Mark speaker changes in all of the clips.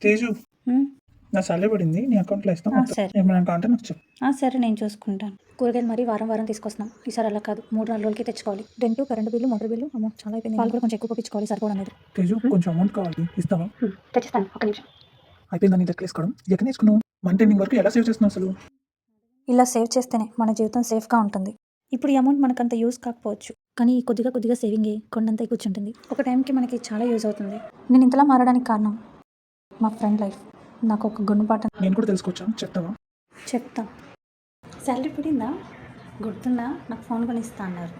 Speaker 1: తేజు
Speaker 2: ఉమ్,
Speaker 1: నా సాలరీ పడింది నీ అకౌంట్లో ఇస్తాం
Speaker 2: సరే.
Speaker 1: ఏమైనా కావాలంటే నాకు చెప్పు.
Speaker 2: సరే నేను చూసుకుంటాను. కూరగాయలు మరి వారం వారం తీసుకొస్తున్నాం. ఈసారి అలా కాదు, 3-4 రోజులకి తెచ్చుకోవాలి. Rent, current bill, motor bill amount చాలా అయిపోయింది. వాళ్ళు కూడా కొంచెం ఎక్కువ పంపించుకోవాలి, సరిపోవడం లేదు.
Speaker 1: తేజు కొంచెం అమౌంట్ కావాలి, ఇస్తావా?
Speaker 2: తెచ్చిస్తాను, ఒక నిమిషం.
Speaker 1: అయిపోయిందని లెక్కలేసుకోవడం ఎక్కడ నేర్చుకున్నావు? మంత్ ఎండింగ్ వరకు ఎలా సేవ్ చేస్తున్నావు అసలు?
Speaker 2: ఇలా సేవ్ చేస్తేనే మన జీవితం సేఫ్గా ఉంటుంది. ఇప్పుడు ఈ అమౌంట్ మనకంత యూస్ కాకపోవచ్చు, కానీ ఈ కొద్దిగా కొద్దిగా సేవింగే కొండంత కూర్చుంటుంది. ఒక టైంకి మనకి చాలా యూజ్ అవుతుంది. నేను ఇంతలా మారడానికి కారణం మా ఫ్రెండ్ లైఫ్. నాకు ఒక గుణపాఠం
Speaker 1: నేను కూడా తెలుసుకోవచ్చా, చెప్తావా?
Speaker 2: చెప్తా. శాలరీ పడిందా? గుర్తుందా? నాకు ఫోన్ కొని ఇస్తా అన్నారు.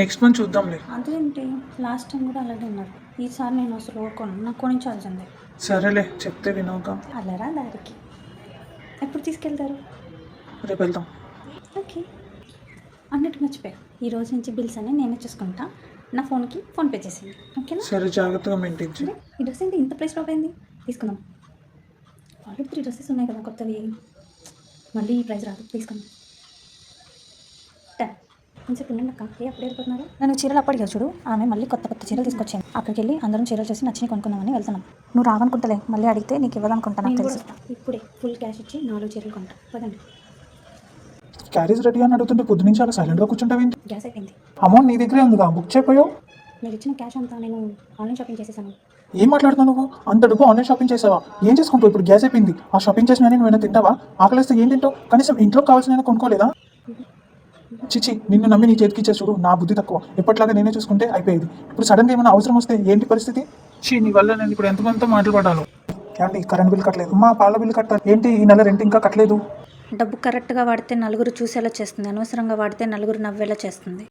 Speaker 1: నెక్స్ట్ మంత్ చూద్దాంలే.
Speaker 2: అదేంటి, లాస్ట్ టైం కూడా అలాగే అన్నారు. ఈసారి నేను అసలు ఊరుకోను, నాకు కొనించాల్సిందే.
Speaker 1: సరేలే, చెప్తే వినవుగా.
Speaker 2: అలరా దారికి. ఎప్పుడు తీసుకెళ్తారు?
Speaker 1: రేపు వెళ్దాం.
Speaker 2: ఓకే. అన్నట్టు మర్చిపోయా, ఈ రోజు నుంచి బిల్స్ అన్నీ నేనే చూసుకుంటా. నా ఫోన్కి ఫోన్పే చేసింది, ఓకేనా?
Speaker 1: సరే, జాగ్రత్తగా మెయింటైన్ చేయి.
Speaker 2: ఈ డ్రెస్ ఏంటి ఇంత ప్రైస్ డ్రాప్ అయింది? తీసుకుందాం. ఆల్రెడీ 3 డ్రెస్సెస్ ఉన్నాయి కదా కొత్తవి, మళ్ళీ ఈ ప్రైస్ రాదు, తీసుకుందాం. కొంచెం ఉండండి అక్క, అప్పుడే వెళ్ళిపోతున్నారు. నేను చీరలు అప్పటిగా చూడు, ఆమె మళ్ళీ కొత్త కొత్త చీరలు తీసుకొచ్చాను. అక్కడికి వెళ్ళి అందరం చీరలు చూసి నచ్చిని కొనుక్కుందామని వెళ్తున్నాం. నువ్వు రావనుకుంటలే, మళ్ళీ అడిగితే నీకు ఇవ్వదనుకుంటా, నాకు తెలుసు. ఇప్పుడే ఫుల్ క్యాష్ ఇచ్చి 4 చీరలు కొంటా, పదండి.
Speaker 1: క్యారేజ్ రెడీ అని అడుగుతుంటే పొద్దు నుంచి అలా సైలెంట్గా కూర్చుంటావేంటి?
Speaker 2: గ్యాస్ అయిపోయింది.
Speaker 1: అమౌంట్ నీ దగ్గరే ఉందిగా, బుక్ చేయపోయావు?
Speaker 2: మీరు ఇచ్చిన క్యాష్ అంతా నేను ఆన్లైన్ షాపింగ్ చేసేసాను.
Speaker 1: ఏం మాట్లాడుతున్నావు నువ్వు? అంత డబ్బు ఆన్లైన్ షాపింగ్ చేసావా? ఏం చేసుకుంటావు ఇప్పుడు? గ్యాస్ అయిపోయింది, ఆ షాపింగ్ చేసిన నువ్వు తింటావా? ఆకలిస్తే ఏం తింటావు? కనీసం ఇంట్లో కావాల్సిన కొనుక్కోలేదా? చిచి, నిన్ను నమ్మి నీ చేతికి ఇచ్చే చూడు, నా బుద్ధి తక్కువ. ఎప్పటిలాగా నేనే చూసుకుంటే అయిపోయేది. ఇప్పుడు సడన్గా ఏమైనా అవసరం వస్తే ఏంటి పరిస్థితి? నీ వల్ల నేను ఇప్పుడు ఎంతమందితో మాట్లాడాను. ఏమండి, కరెంట్ బిల్ కట్టలేదు, మా పాల బిల్ కట్టాలి. ఏంటి ఈ నెల రెంట్ ఇంకా కట్టలేదు?
Speaker 2: డబ్బు కరెక్ట్గా వాడితే నలుగురు చూసేలా చేస్తుంది, అనవసరంగా వాడితే నలుగురు నవ్వేలా చేస్తుంది.